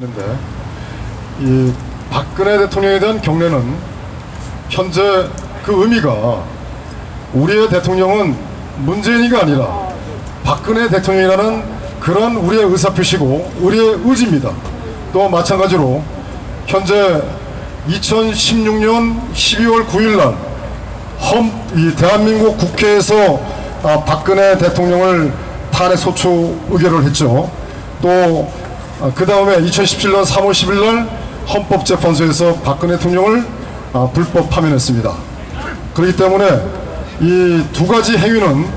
있는데, 이 박근혜 대통령에 대한 경례는 현재 그 의미가 우리의 대통령은 문재인이가 아니라 박근혜 대통령이라는 그런 우리의 의사표시고 우리의 의지입니다. 또 마찬가지로 현재 2016년 12월 9일 날 대한민국 국회에서 박근혜 대통령을 탄핵 소추 의결을 했죠. 또 그 다음에 2017년 3월 10일 날 헌법재판소에서 박근혜 대통령을 불법 파면했습니다. 그렇기 때문에 이 두 가지 행위는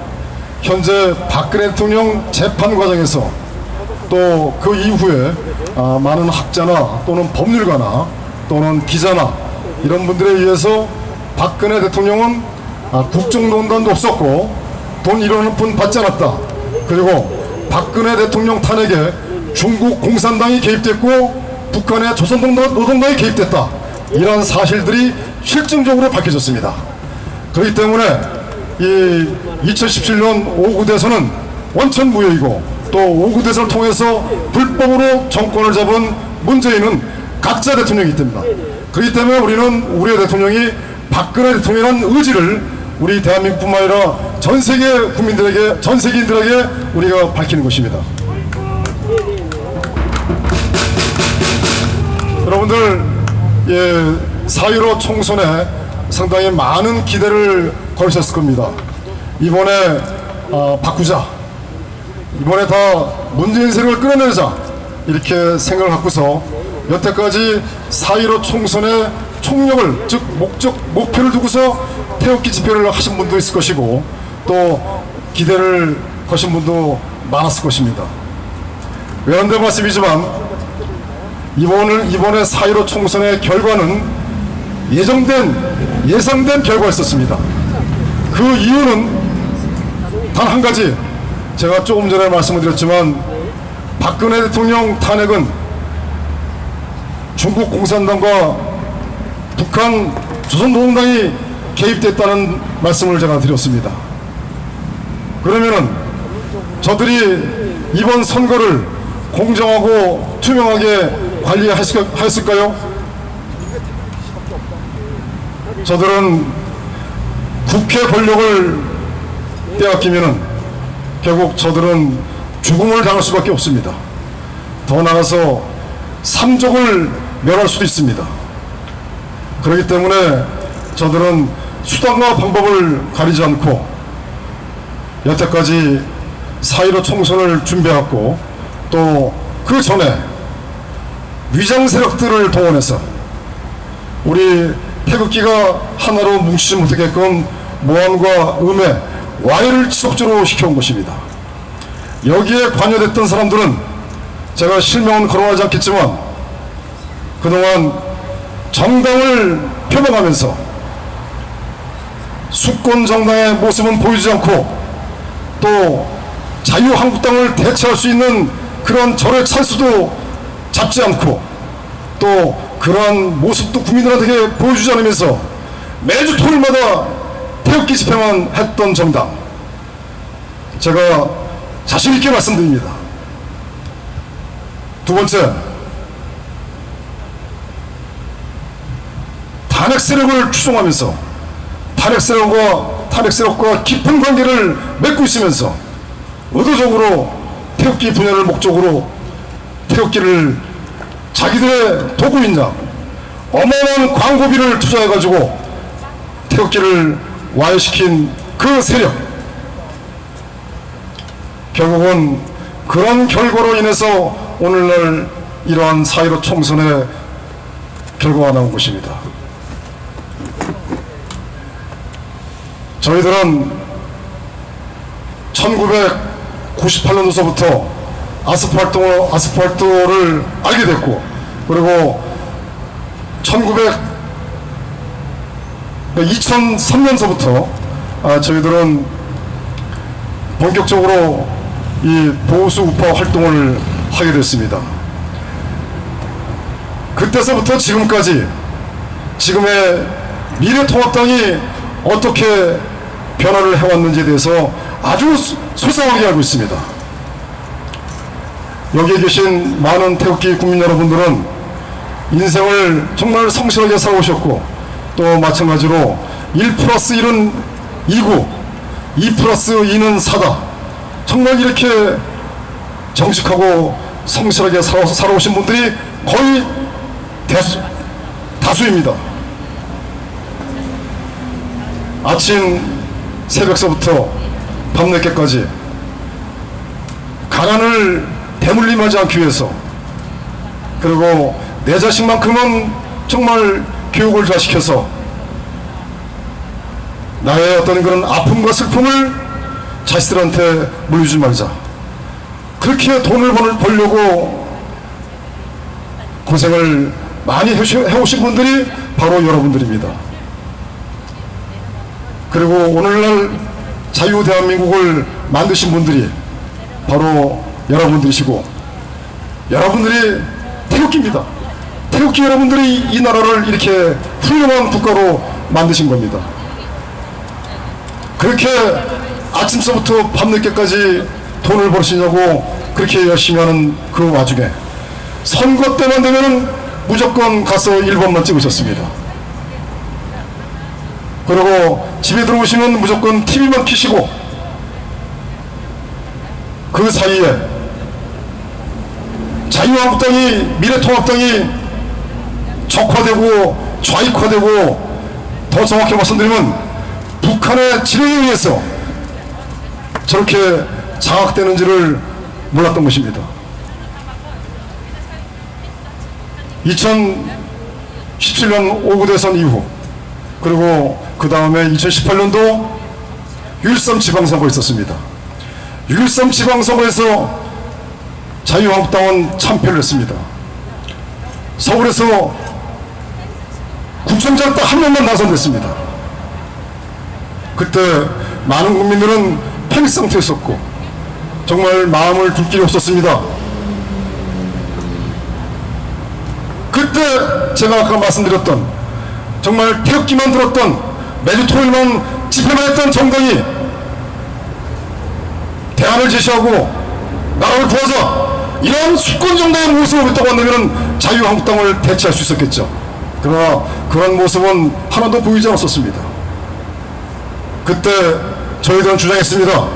현재 박근혜 대통령 재판 과정에서 또 그 이후에 많은 학자나 또는 법률가나 또는 기자나 이런 분들에 의해서 박근혜 대통령은 국정농단도 없었고 돈 1원 푼 받지 않았다. 그리고 박근혜 대통령 탄핵에 중국 공산당이 개입됐고 북한의 조선노동당이 개입됐다. 이런 사실들이 실증적으로 밝혀졌습니다. 그렇기 때문에 이 2017년 5구 대선은 원천 무효이고 또 5구 대선을 통해서 불법으로 정권을 잡은 문재인은 가짜 대통령이기 때문입니다. 그렇기 때문에 우리는 우리의 대통령이 박근혜 대통령이라는 의지를 우리 대한민국뿐만 아니라 전 세계 국민들에게, 전 세계인들에게 우리가 밝히는 것입니다. 여러분들, 4.15 총선에 상당히 많은 기대를 걸으셨을 겁니다. 이번에 바꾸자, 이번에 다 문재인 세력을 끌어내자, 이렇게 생각을 갖고서 여태까지 4.15 총선의 총력을, 즉 목표를 두고서 태극기 집회를 하신 분도 있을 것이고 또 기대를 거신 분도 많았을 것입니다. 외람된 말씀이지만 이번에 4.15 총선의 결과는 예상된 결과였었습니다. 그 이유는 단 한 가지, 제가 조금 전에 말씀을 드렸지만 박근혜 대통령 탄핵은 중국 공산당과 북한 조선노동당이 개입됐다는 말씀을 제가 드렸습니다. 그러면은 저들이 이번 선거를 공정하고 투명하게 관리했을까요? 저들은 국회 권력을 빼앗기면은 결국 저들은 죽음을 당할 수밖에 없습니다. 더 나아가서 삼족을 멸할 수도 있습니다. 그렇기 때문에 저들은 수단과 방법을 가리지 않고 여태까지 4.15 총선을 준비해왔고 또 그 전에 위장 세력들을 동원해서 우리 태극기가 하나로 뭉치지 못하게끔 모함과 음해, 와해를 지속적으로 시켜온 것입니다. 여기에 관여됐던 사람들은 제가 실명은 거론하지 않겠지만 그동안 정당을 표명하면서 수권 정당의 모습은 보이지 않고 또 자유한국당을 대체할 수 있는 그런 절의 찬수도 잡지 않고 또 그러한 모습도 국민들한테 보여주지 않으면서 매주 토요일마다 태극기 집회만 했던 정당, 제가 자신있게 말씀드립니다. 두 번째, 탄핵 세력을 추종하면서 탄핵 세력과 깊은 관계를 맺고 있으면서 의도적으로 태극기 분열을 목적으로 태극기를 자기들의 도구인자 어마어마한 광고비를 투자해가지고 태극기를 와해시킨 그 세력, 결국은 그런 결과로 인해서 오늘날 이러한 4.15 총선의 결과가 나온 것입니다. 저희들은 1998년도서부터 아스팔트를 알게 됐고, 그리고 2003년서부터 저희들은 본격적으로 이 보수 우파 활동을 하게 됐습니다. 그때서부터 지금까지 지금의 미래통합당이 어떻게 변화를 해왔는지에 대해서 아주 소상하게 알고 있습니다. 여기에 계신 많은 태극기 국민 여러분들은 인생을 정말 성실하게 살아오셨고, 또 마찬가지로 1+1은 2고 2+2는 4다. 정말 이렇게 정직하고 성실하게 살아오신 분들이 거의 다수입니다. 아침 새벽서부터 밤늦게까지 가난을 대물림하지 않기 위해서, 그리고 내 자식만큼은 정말 교육을 잘 시켜서 나의 어떤 그런 아픔과 슬픔을 자식들한테 물려주지 말자, 그렇게 돈을 벌려고 고생을 많이 해오신 분들이 바로 여러분들입니다. 그리고 오늘날 자유 대한민국을 만드신 분들이 바로 여러분들이시고, 여러분들이 태극기입니다. 태극기 여러분들이 이 나라를 이렇게 훌륭한 국가로 만드신 겁니다. 그렇게 아침서부터 밤늦게까지 돈을 버시냐고 그렇게 열심히 하는 그 와중에 선거 때만 되면 무조건 가서 1번만 찍으셨습니다. 그리고 집에 들어오시면 무조건 TV만 켜시고, 그 사이에 자유한국당이, 미래통합당이 적화되고 좌익화되고, 더 정확히 말씀드리면 북한의 지령에 의해서 저렇게 장악되는지를 몰랐던 것입니다. 2017년 5구 대선 이후, 그리고 그 다음에 2018년도 6.13 지방선거 있었습니다. 6.13 지방선거에서 자유한국당은 참패를 했습니다. 서울에서 구청장 딱 한 명만 당선됐습니다. 그때 많은 국민들은 패닉 상태였었고 정말 마음을 둘 길이 없었습니다. 그때 제가 아까 말씀드렸던, 정말 태극기만 들었던, 매주 토요일만 집회만 했던 정당이 대안을 제시하고 나라를 구하자, 이런 수권 정당의 모습을 보였다고 한다면 자유한국당을 대체할 수 있었겠죠. 그러나 그런 모습은 하나도 보이지 않았었습니다. 그때 저희들은 주장했습니다.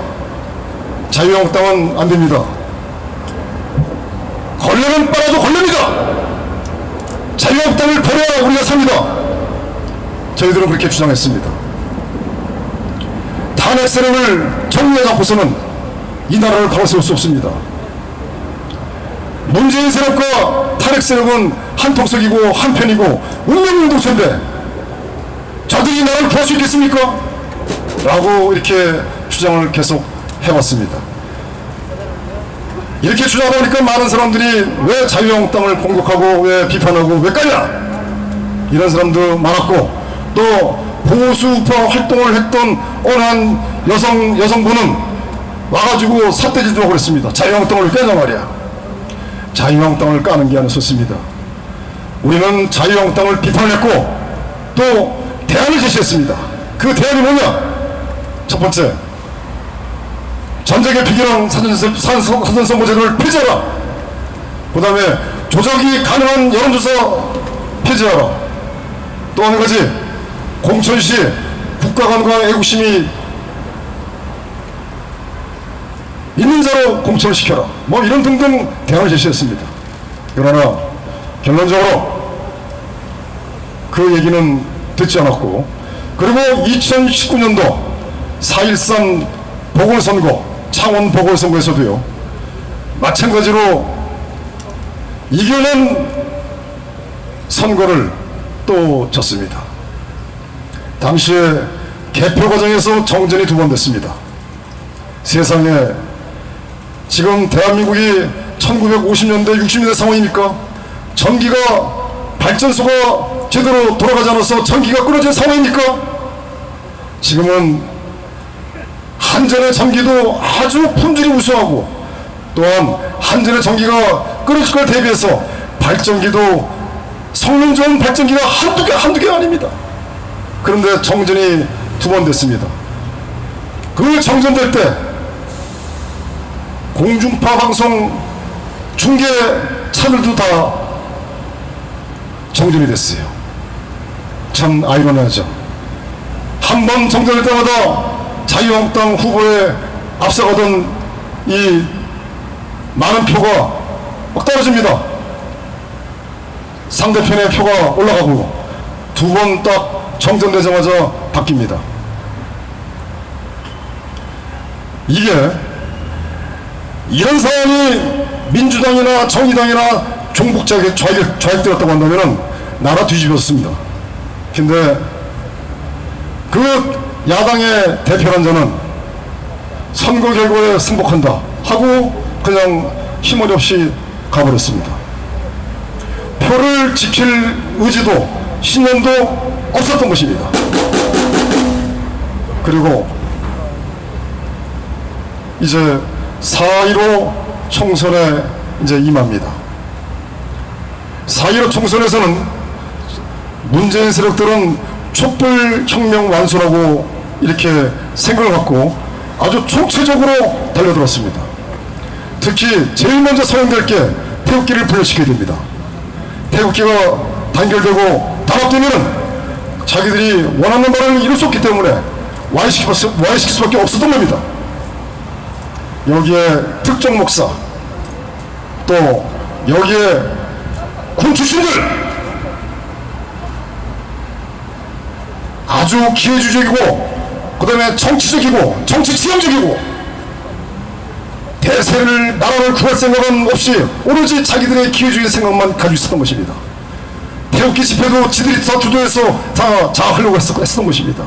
자유한국당은 안 됩니다. 걸레는 빨아도 걸레입니다. 자유한국당을 버려야 우리가 삽니다. 저희들은 그렇게 주장했습니다. 탄핵 세력을 정리하지 않고서는 이 나라를 바로 세울 수 없습니다. 문재인 세력과 탄핵 세력은 한 통속이고 한 편이고 운명공동체인데 저들이 이 나라를 구할 수 있겠습니까? 라고 이렇게 주장을 계속 해왔습니다. 이렇게 주장하니까 많은 사람들이 왜 자유한국당을 공격하고 왜 비판하고 왜 까냐, 이런 사람도 많았고, 또 보수우파 활동을 했던 어느 한 여성분은 와가지고 삿대질도 하고 그랬습니다. 자유한국당을 깨자 말이야. 자유한국당을 까는 게 아니었습니다. 우리는 자유한국당을 비판했고 또 대안을 제시했습니다. 그 대안이 뭐냐? 첫 번째, 전쟁의 비결한 사전선거제도를 폐지하라. 그 다음에 조작이 가능한 여론조사 폐지하라. 또 한 가지, 공천시 국가관과 애국심이 있는 자로 공천을 시켜라. 뭐 이런 등등 대안을 제시했습니다. 그러나 결론적으로 그 얘기는 듣지 않았고, 그리고 2019년도 4.13 보궐선거, 창원 보궐선거에서도요, 마찬가지로 이겨낸 선거를 또 졌습니다. 당시에 개표 과정에서 정전이 2번 됐습니다. 세상에, 지금 대한민국이 1950년대 60년대 상황이니까 전기가, 발전소가 제대로 돌아가지 않아서 전기가 끊어진 상황입니까? 지금은 한전의 전기도 아주 품질이 우수하고, 또한 한전의 전기가 끊어질 걸 대비해서 발전기도 성능 좋은 발전기가 한두 개가 아닙니다. 그런데 정전이 2번 됐습니다. 그 정전될 때 공중파 방송 중계 차들도 다 정전이 됐어요. 참 아이러니하죠. 한 번 정전할 때마다 자유한국당 후보에 앞서가던 이 많은 표가 막 떨어집니다. 상대편의 표가 올라가고 두 번 딱 정전되자마자 바뀝니다. 이게 이런 상황이 민주당이나 정의당이나 종북 좌익되었다고 한다면 나라 뒤집었습니다. 근데 그 야당의 대표란 자는 선거 결과에 승복한다 하고 그냥 힘어렵이 가버렸습니다. 표를 지킬 의지도 신념도 없었던 것입니다. 그리고 이제 4.15 총선에 이제 임합니다. 4.15 총선에서는 문재인 세력들은 촛불혁명 완수라고 이렇게 생각을 갖고 아주 총체적으로 달려들었습니다. 특히 제일 먼저 사용될 게 태극기를 분열시켜야 됩니다. 태극기가 단결되고 단합되면 자기들이 원하는 바를 이룰 수 없기 때문에 와해시킬 수밖에 없었던 겁니다. 여기에 특정 목사, 또 여기에 군 출신들 아주 기회주의적이고 그 다음에 정치적이고 정치 지형적이고 대세를 나라를 구할 생각은 없이 오로지 자기들의 기회주의 생각만 가지고 있었던 것입니다. 태극기 집회도 지들이 다 주도해서 다 장악하려고 했었던 것입니다.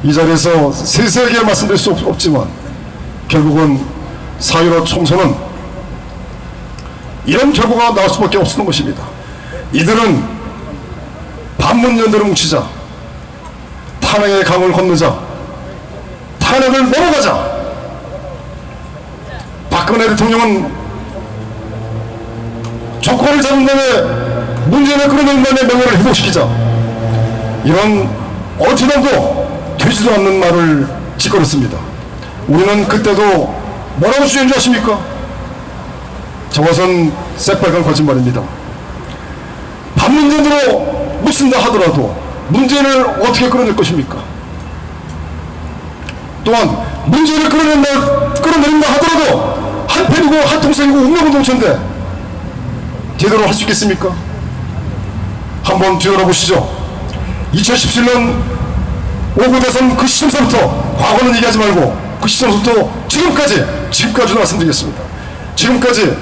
이 자리에서 세세하게 말씀드릴 수 없지만 결국은 4.15 총선은 이런 결과가 나올 수밖에 없었던 것입니다. 이들은 반문연대를 뭉치자, 탄핵의 강을 건너자, 탄핵을 넘어가자, 박근혜 대통령은 정권을 잡은 다음에 문재인의 그런 인간의 명예를 회복시키자, 이런 어지럼도 되지도 않는 말을 짓거렸습니다. 우리는 그때도 뭐라고 주장한 줄 아십니까? 저것은 새빨간 거짓말입니다. 반문재인으로 묻힌다 하더라도 문재인을 어떻게 끌어낼 것입니까? 또한 문재인을 끌어내린다 하더라도 한편이고 한통속이고 운명운동체인데 제대로 할 수 있겠습니까? 한번 뒤돌아보시죠. 2017년 5구 대선 그 시점서부터, 과거는 얘기하지 말고 그 시점부터 지금까지 말씀드리겠습니다. 지금까지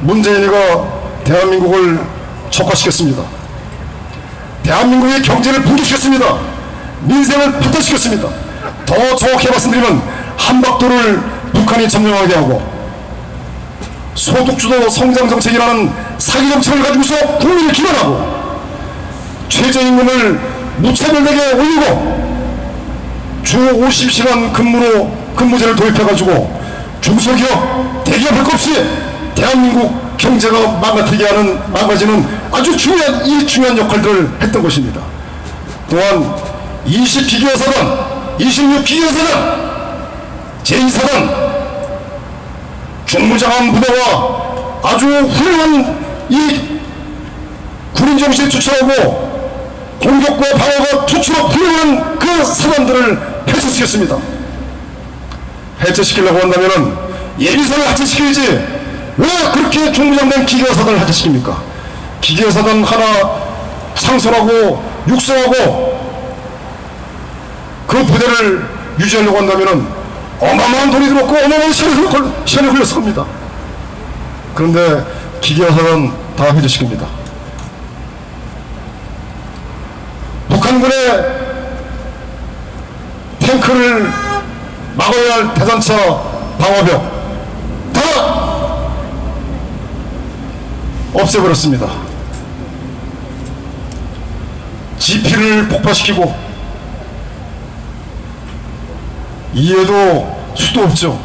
문재인이가 대한민국을 적화시켰습니다. 대한민국의 경제를 붕괴시켰습니다. 민생을 파탄시켰습니다. 더 정확히 말씀드리면 한박도를 북한이 점령하게 하고 소득주도 성장정책이라는 사기정책을 가지고서 국민을 기만하고 최저임금을 무차별되게 올리고 주 50시간 근무제를 도입해가지고 중소기업, 대기업 할 것 없이 대한민국 경제가 망가지는 아주 중요한 역할들을 했던 것입니다. 또한 20기계사단, 26기계사단, 제2사단, 중무장한 부대와 아주 훌륭한 이 군인정신을 추출하고 공격과 방어가 투출하고 훌륭한 그 사단들을 해체시켰습니다. 해체시키려고 한다면 예비사를 해체시켜야지 왜 그렇게 중무장된 기계사단을 해체시킵니까? 기계사단 하나 상선하고 육성하고 그 부대를 유지하려고 한다면 어마어마한 돈이 들었고 어마어마한 시간이 걸렸을 겁니다. 그런데 기계사단 다 해체시킵니다. 북한군의 탱크를 막아야 할 대전차 방어벽 다 없애버렸습니다. GP를 폭파시키고 이해도 수도 없죠.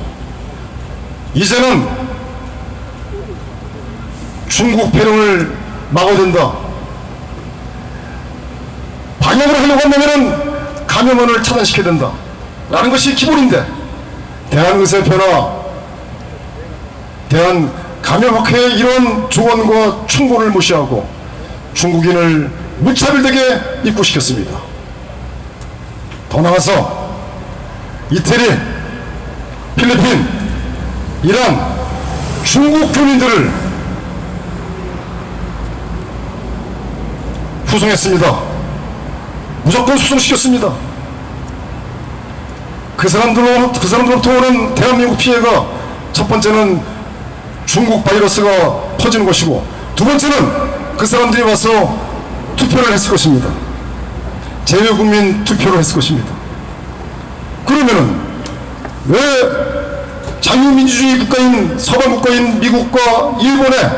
이제는 중국 배령을 막아야 된다. 방역을 하려고 한다면 감염원을 차단시켜야 된다 라는 것이 기본인데 대한의사협회나 대한 감염학회의 이런 조언과 충고를 무시하고 중국인을 무차별되게 입국시켰습니다. 더 나아가서 이태리, 필리핀, 이란, 중국 교민들을 후송했습니다. 무조건 수송시켰습니다. 그 사람들로부터 오는 대한민국 피해가 첫 번째는 중국 바이러스가 퍼지는 것이고, 두 번째는 그 사람들이 와서 투표를 했을 것입니다. 제외국민 투표를 했을 것입니다. 그러면은 왜 자유민주주의 국가인 서방 국가인 미국과 일본의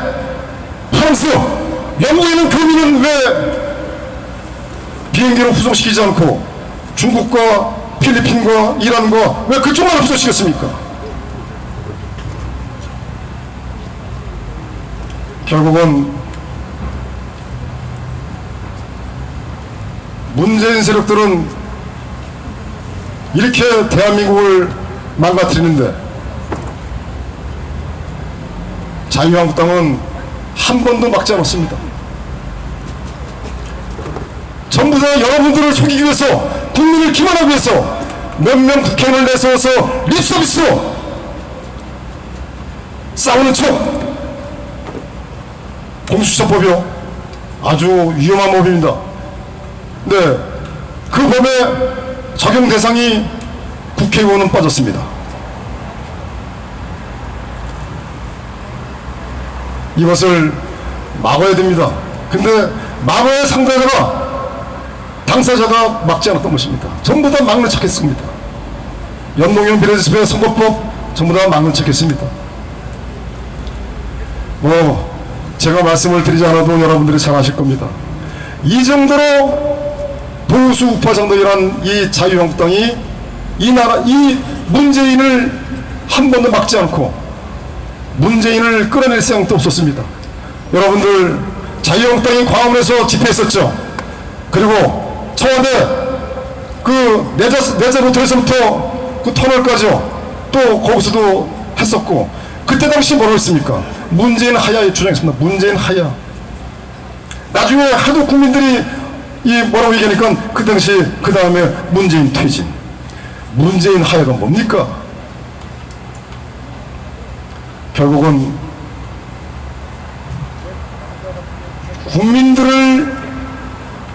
프랑스, 영국에 있는 교민은 왜 비행기로 후송시키지 않고 중국과 필리핀과 이란과 왜 그쪽만 후송시켰습니까? 결국은 문재인 세력들은 이렇게 대한민국을 망가뜨리는데 자유한국당은 한 번도 막지 않았습니다. 전부 다 여러분들을 속이기 위해서, 국민을 기만하기 위해서 몇 명 국회의원을 내세워서 립서비스로 싸우는 척. 공수처법이요, 아주 위험한 법입니다. 네, 그 법의 적용 대상이 국회의원은 빠졌습니다. 이것을 막아야 됩니다. 근데 막아야 당사자가 막지 않았던 것입니다. 전부 다 막는 척 했습니다. 연동형 비례대표 선거법 전부 다 막는 척 했습니다. 제가 말씀을 드리지 않아도 여러분들이 잘 아실 겁니다. 이 정도로 보수 우파 정당이란 이 자유한국당이 이 문재인을 한 번도 막지 않고 문재인을 끌어낼 생각도 없었습니다. 여러분들 자유한국당이 광화문에서 집회했었죠. 그리고 청와대 그 내자 로터에서부터 그 터널까지요, 또 거기서도 했었고, 그때 당시 뭐라고 했습니까? 문재인 하야에 주장했습니다. 문재인 하야. 나중에 하도 국민들이 뭐라고 얘기하니까 그 당시 그 다음에 문재인 퇴진. 문재인 하야가 뭡니까? 결국은 국민들을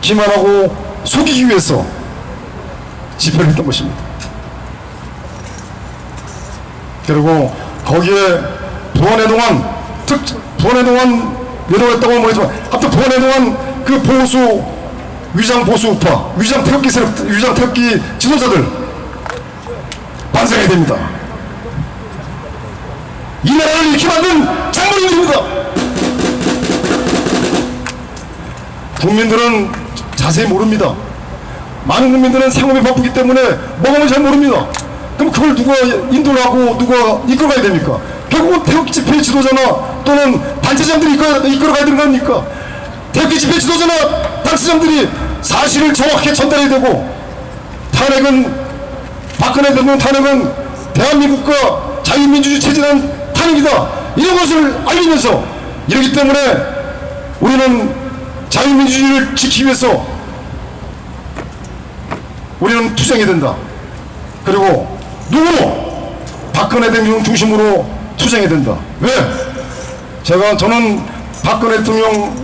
기만하고 속이기 위해서 집회를 했던 것입니다. 그리고 거기에 부원회 동안 내려왔다고 모르지만, 하여튼 부원회 동안 그 보수 위장 보수 우파, 위장 태극기 지도자들 반성해야 됩니다. 이 나라를 이렇게 만든 장본인들입니다. 국민들은 자세히 모릅니다. 많은 국민들은 생업이 바쁘기 때문에 뭐가 잘 모릅니다. 그럼 그걸 누가 인도를 하고 누가 이끌어가야 됩니까? 결국은 태극기 집회 지도자나 또는 단체장들이 이끌어가야 되는 거 아닙니까? 태극기 집회 지도자나 단체장들이 사실을 정확하게 전달해야 되고, 박근혜 대통령 탄핵은 대한민국과 자유민주주의 체제는 탄핵이다, 이런 것을 알리면서, 이러기 때문에 우리는 자유민주주의를 지키기 위해서 우리는 투쟁해야 된다. 그리고 박근혜 대통령 중심으로 투쟁해야 된다. 왜? 저는 박근혜 대통령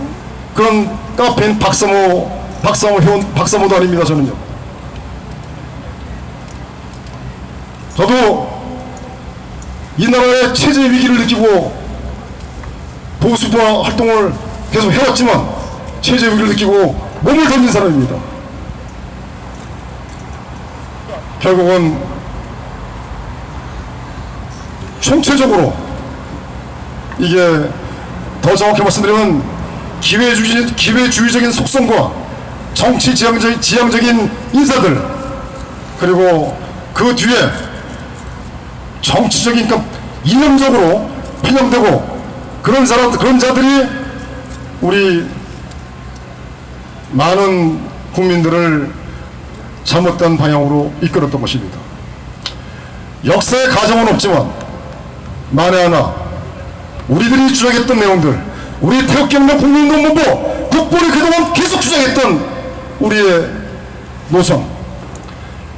그런 카페인 박사모 아닙니다. 저는요. 저도 이 나라의 체제 위기를 느끼고 보수파 활동을 계속 해왔지만 체제 위기를 느끼고 몸을 던진 사람입니다. 결국은 총체적으로 이게 더 정확히 말씀드리면 기회주의적인 속성과 정치 지향적인 인사들, 그리고 그 뒤에 정치적인, 그러니까 이념적으로 편향되고 그런 자들이 우리 많은 국민들을 잘못된 방향으로 이끌었던 것입니다. 역사의 가정은 없지만 만에 하나 우리들이 주장했던 내용들, 우리 태극기혁명 국민운동본부 국본이 그동안 계속 주장했던 우리의 노선,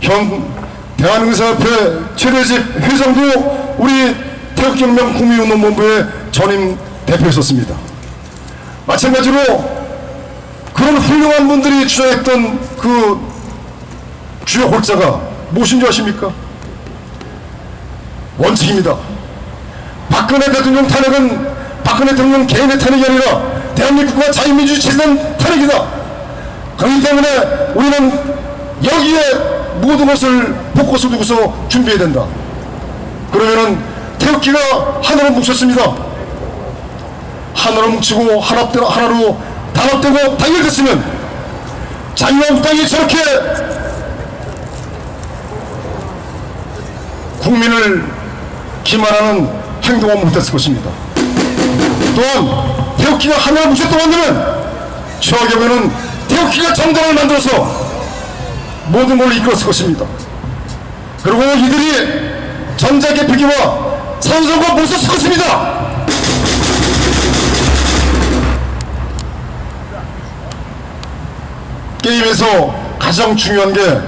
현 대한의사협회 최대집 회장도 우리 태극기혁명 국민운동본부의 전임 대표였었습니다. 마찬가지로 그런 훌륭한 분들이 주장했던 그 주요 골자가 무엇인 줄 아십니까? 원칙입니다. 박근혜 대통령 탄핵은 박근혜 대통령 개인의 탄핵이 아니라 대한민국과 자유민주주의 체제는 탄핵이다. 그렇기 때문에 우리는 여기에 모든 것을 복것을 두고서 준비해야 된다. 그러면은 태극기가 하나로 뭉쳤습니다. 하나로 뭉치고 하나로 단합되고 단결됐으면 자유한국당이 저렇게 국민을 기만하는 행동은 못했을 것입니다. 또한 태극기가 하나로 뭉쳤다고 한다면 저하경우에는 태극기가 정당을 만들어서 모든 걸 이끌었을 것입니다. 그리고 이들이 전자개표기와 산성과 못 썼을 것입니다. 게임에서 가장 중요한 게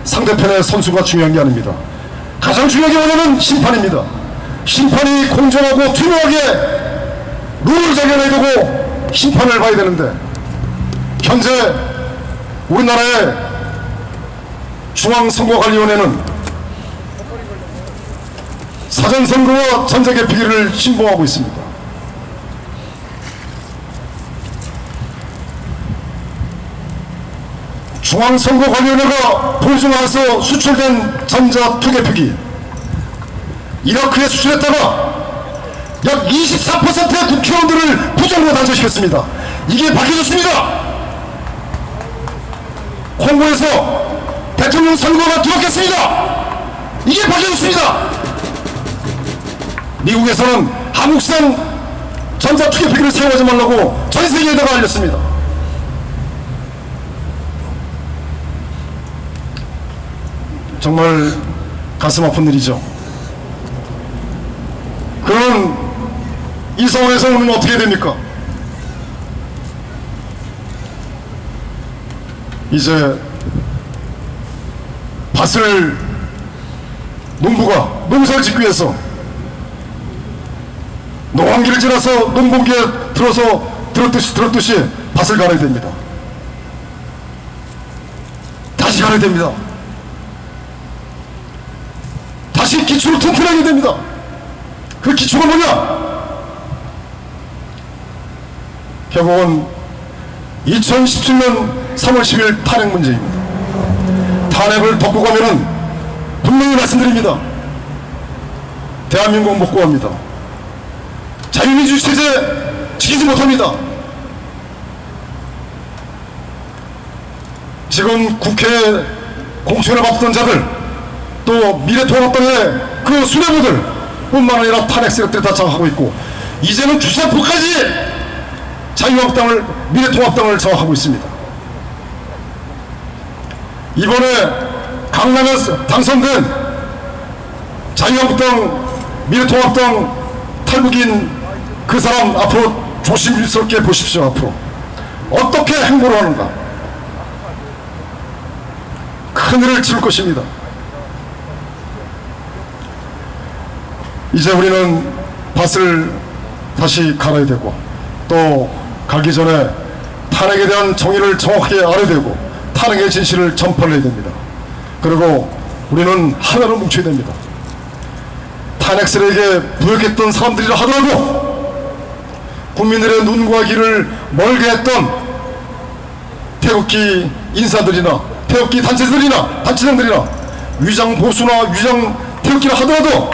상대편의 선수가 중요한 게 아닙니다. 가장 중요한 게 뭐냐면 심판입니다. 심판이 공정하고 투명하게 룰을 정해야 되고 심판을 봐야 되는데, 현재 우리나라의 중앙선거관리위원회는 사전선거와 전자개표기를 신봉하고 있습니다. 중앙선거관리위원회가 보증하에서 수출된 전자투개표기 이라크에 수출했다가 약 24%의 국회의원들을 부정으로 단죄시켰습니다. 이게 밝혀졌습니다. 콩고에서 대통령 선거가 뒤바뀌었습니다. 이게 밝혀졌습니다. 미국에서는 한국산 전자투개표기를 사용하지 말라고 전 세계에다가 알렸습니다. 정말 가슴 아픈 일이죠. 그런 이 상황에서 오늘 어떻게 됩니까? 이제 밭을 농부가 농사를 짓기 위해서 농한기를 지나서 농번기에 들었듯이 밭을 갈아야 됩니다. 다시 갈아야 됩니다. 다시 기초를 튼튼하게 됩니다. 그 기초가 뭐냐? 결국은 2017년 3월 10일 탄핵 문제입니다. 탄핵을 덮고 가면은 분명히 말씀드립니다. 대한민국 못 구합니다. 자유민주주의 체제 지키지 못합니다. 지금 국회에 공천을 받던 자들, 또 미래통합당의 그 수뇌부들 뿐만 아니라 탄핵 세력들이 다 장악하고 있고, 이제는 주사포까지 자유한국당을, 미래통합당을 장악하고 있습니다. 이번에 강남에 당선된 자유한국당, 미래통합당 탈북인 그 사람 앞으로 조심스럽게 보십시오. 앞으로 어떻게 행보를 하는가, 큰일을 치를 것입니다. 이제 우리는 밭을 다시 갈아야 되고, 또 가기 전에 탄핵에 대한 정의를 정확하게 알아야 되고, 탄핵의 진실을 전파를 해야 됩니다. 그리고 우리는 하나로 뭉쳐야 됩니다. 탄핵 세력에 부역했던 사람들이라 하더라도 국민들의 눈과 귀를 멀게 했던 태극기 인사들이나 태극기 단체장들이나 위장 보수나 위장 태극기라 하더라도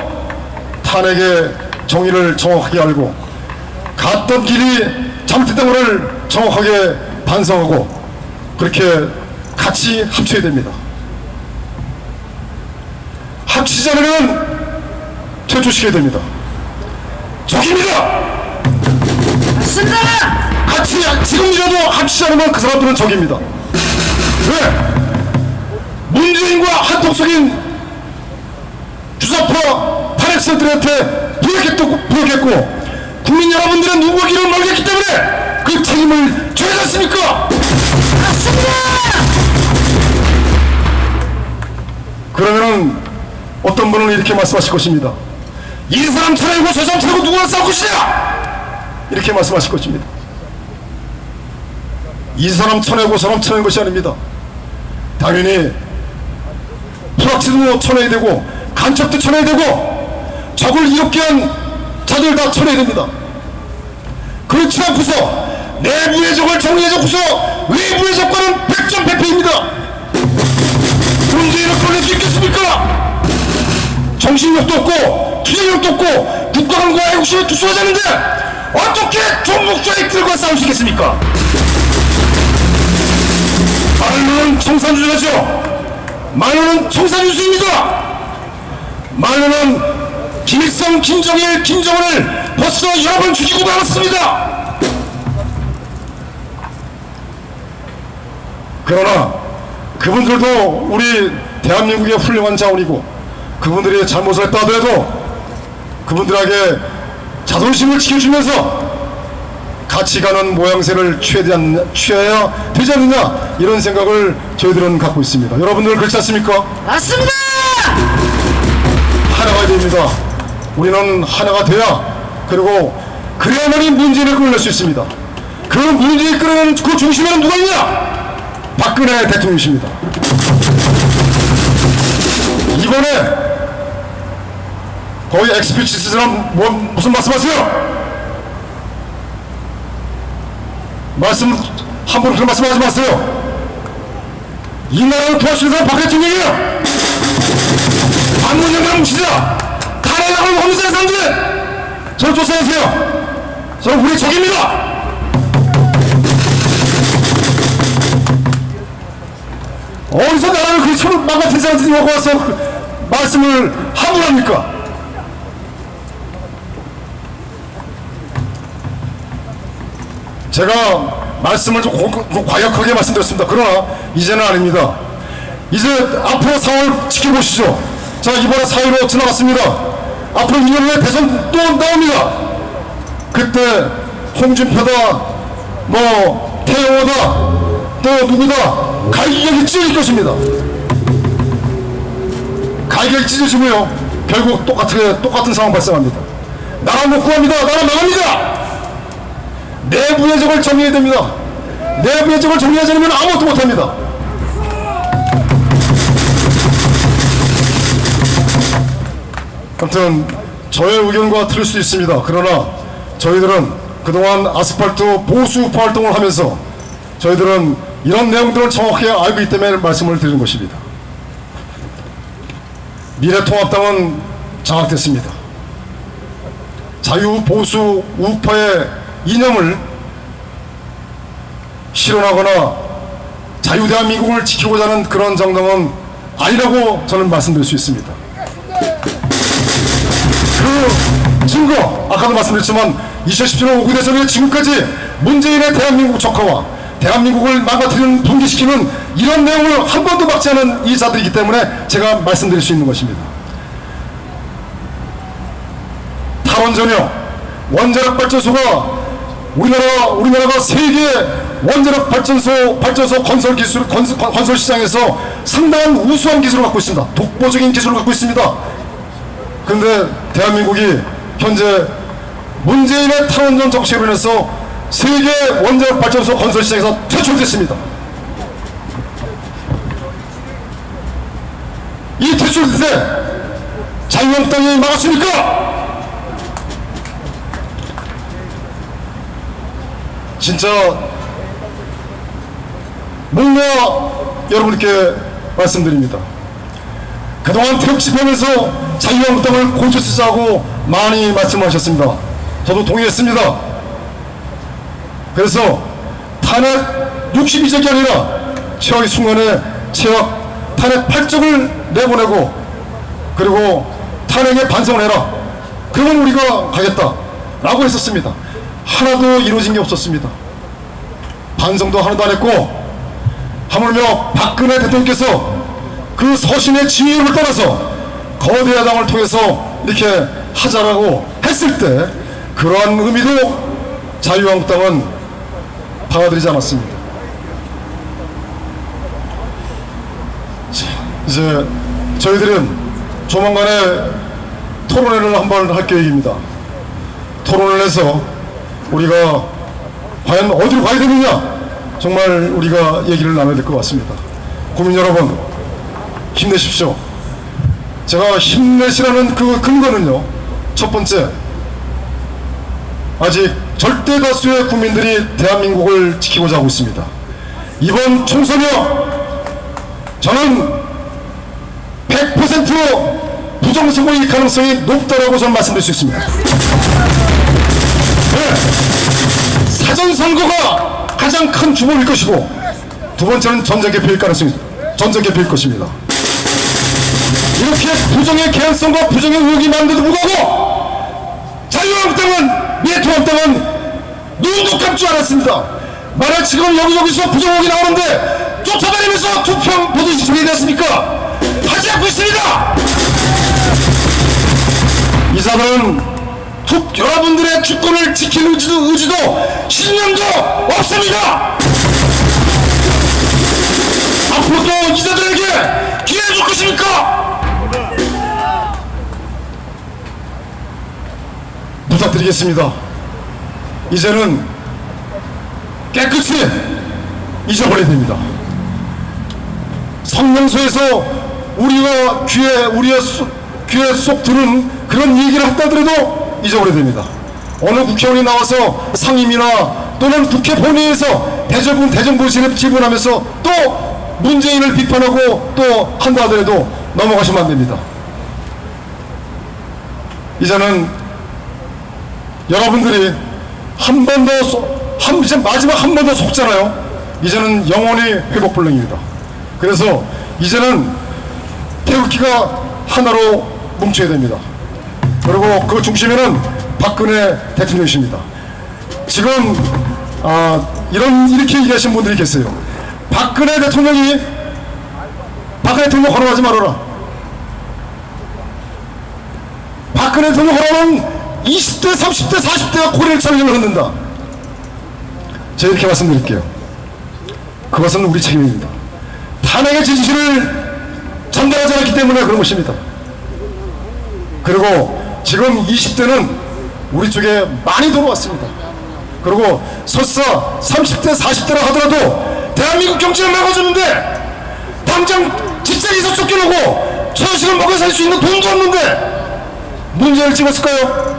탄핵의 정의를 정확하게 알고 갔던 길이 잘못됐던 것을 정확하게 반성하고 그렇게 같이 합쳐야 됩니다. 합치지 않으면 퇴출시켜야 됩니다. 적입니다. 맞습니다. 같이 지금이라도 합치지 않으면 그 사람들은 적입니다. 왜? 문재인과 한통속인 주사파 탄핵세들한테 부역했고 국민 여러분들의 누구의 길을 멀겠기 때문에 그 책임을 져야 하지 않습니까? 맞습니다. 그러면은 어떤 분은 이렇게 말씀하실 것입니다. 이 사람 차례고 저 사람 차례고 누구랑 싸울 것이냐? 이렇게 말씀하실 것입니다. 이 사람 쳐내고 저 사람 쳐낸 것이 아닙니다. 당연히 프락치도 쳐내야 되고 간첩도 쳐내야 되고 적을 이롭게 한 자들 다 쳐내야 됩니다. 그렇지 않고서 내부의 적을 정리해놓고서 외부의 적과는 백전백패입니다. 문재인을 끌릴 수 있겠습니까? 정신력도 없고 투쟁력도 없고 국가관과 애국심이 투수하지 않는데 어떻게 종북좌익들과 싸우시겠습니까? 말로는 청산유수하죠. 말로는 청산유수입니다. 말로는 김일성, 김정일, 김정은을 벌써 여러 번 죽이고 말았습니다. 그러나 그분들도 우리 대한민국의 훌륭한 자원이고 그분들이 잘못을 했다 하더라도 그분들에게 자존심을 지켜주면서 같이 가는 모양새를 취해야 되지 않느냐 이런 생각을 저희들은 갖고 있습니다. 여러분들 그렇지 않습니까? 맞습니다. 하나가 됩니다. 우리는 하나가 돼야 그리고 그래야만이 문재인을 끌어낼 수 있습니다. 그 문재인을 끌어내는 그 중심에는 누가 있냐? 박근혜 대통령이십니다. 이번에 거의 엑스피치스처럼 무슨 말씀하세요? 함부로 그런 말씀하지 마세요. 이 나라를 도와주는 사람 박 대통령이에요. 반문영이랑 뭉치자. 탄핵을 없는 사람들 저를 쫓아내세요. 저는 우리 적입니다. 어디서 나라를 그렇게 서로 망가뜨린 사람들이 와서 말씀을 함부로 합니까? 제가 말씀을 좀 과격하게 말씀드렸습니다. 그러나 이제는 아닙니다. 이제 앞으로 상황을 지켜보시죠. 자, 이번에 4.15 지나갔습니다. 앞으로 2년 후에 대선 또 나옵니다. 그때 홍준표다 뭐 태영호다 또 누구다 갈기격이 찢어질 것입니다. 갈기격이 찢어지고요 결국 똑같은 상황 발생합니다. 나라 못 구합니다. 나라 망합니다. 내부의 적을 정리해야 됩니다. 내부의 적을 정리하지 않으면 아무것도 못합니다. 아무튼 저의 의견과 틀릴 수 있습니다. 그러나 저희들은 그동안 아스팔트 보수우파 활동을 하면서 저희들은 이런 내용들을 정확하게 알고 있기 때문에 말씀을 드리는 것입니다. 미래통합당은 장악됐습니다. 자유보수 우파의 이념을 실현하거나 자유대한민국을 지키고자 하는 그런 정당은 아니라고 저는 말씀드릴 수 있습니다. 그 증거, 아까도 말씀드렸지만 2017년 5구 대선에 지금까지 문재인의 대한민국 적화와 대한민국을 망가뜨리는 붕괴시키는 이런 내용을 한 번도 막지 않은 이 자들이기 때문에 제가 말씀드릴 수 있는 것입니다. 탈원전이요, 원자력 발전소가 우리나라가 세계 원자력 발전소 건설 기술 건설 시장에서 상당한 우수한 기술을 갖고 있습니다. 독보적인 기술을 갖고 있습니다. 그런데 대한민국이 현재 문재인의 탈원전 정책으로 인해서 세계 원자력 발전소 건설 시장에서 퇴출됐습니다. 이 퇴출될 때 자유한국당이 막았습니까? 진짜 뭔가 여러분께 말씀드립니다. 그동안 태극 집회하면서 자유한국당을 고쳐쓰자고 많이 말씀하셨습니다. 저도 동의했습니다. 그래서 탄핵 62적이 아니라 최악의 순간에 탄핵 8적을 내보내고 그리고 탄핵에 반성을 해라. 그러면 우리가 가겠다라고 했었습니다. 하나도 이루어진 게 없었습니다. 반성도 하나도 안 했고 하물며 박근혜 대통령께서 그 서신의 진위를 떠나서 거대 야당을 통해서 이렇게 하자라고 했을 때 그러한 의미도 자유한국당은 받아들이지 않았습니다. 자, 이제 저희들은 조만간에 토론회를 한번 할 계획입니다. 토론을 해서 우리가 과연 어디로 가야 되느냐, 정말 우리가 얘기를 나눠야 될 것 같습니다. 국민 여러분, 힘내십시오. 제가 힘내시라는 그 근거는요, 첫 번째, 아직 절대 다수의 국민들이 대한민국을 지키고자 하고 있습니다. 이번 총선이요, 저는 100% 부정선거일 가능성이 높다라고 저는 말씀드릴 수 있습니다. 네, 사전선거가 가장 큰 주범일 것이고, 두 번째는 전자개표일 가능성이, 전자개표일 것입니다. 이렇게 부정의 개연성과 부정의 의혹이 많은데도 불구하고 자유한국당은, 미래통합당은 눈도 감지 않았습니다. 만약 지금 여기저기서 부정 의혹이 나오는데 쫓아다니면서 투표 보듯이 처리됐습니까? 하지 않고 있습니다. 이 사람은 여러분들의 주권을 지킬 의지도 신념도 없습니다. 앞으로도 이자들에게 기회를 줄 것입니까? 부탁드리겠습니다. 이제는 깨끗이 잊어버려야 됩니다. 성명서에서 우리가 우리의 귀에 쏙 드는 그런 얘기를 했다더라도 잊어버려야 됩니다. 어느 국회의원이 나와서 상임이나 또는 국회 본회의에서 대정부실을 질문하면서 또 문재인을 비판하고 또 한다 하더라도 넘어가시면 안 됩니다. 이제는 여러분들이 한 번 더 이제 마지막 한 번 더 속잖아요. 이제는 영원히 회복불능입니다. 그래서 이제는 태극기가 하나로 뭉쳐야 됩니다. 그리고 그 중심에는 박근혜 대통령이십니다. 지금 이렇게 얘기하신 분들이 계세요. 박근혜 대통령 허락하지 말아라. 박근혜 대통령 허락은 20대, 30대, 40대가 고리를 차리려고 흔든다. 제가 이렇게 말씀드릴게요. 그것은 우리 책임입니다. 탄핵의 진실을 전달하지 않았기 때문에 그런 것입니다. 그리고 지금 20대는 우리 쪽에 많이 들어왔습니다. 그리고 설사 30대, 40대라 하더라도 대한민국 경제를 막아주는데 당장 직장에서 쫓겨나고 천식을 먹여 살 수 있는 돈도 없는데 문제를 찍었을까요?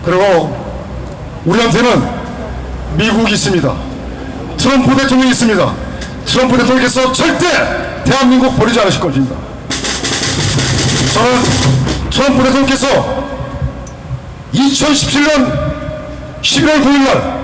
그리고 우리한테는 미국이 있습니다. 트럼프 대통령이 있습니다. 트럼프 대통령께서 절대 대한민국 버리지 않으실 것입니다. 저는 트럼프 대통령께서 2017년 11월 9일 날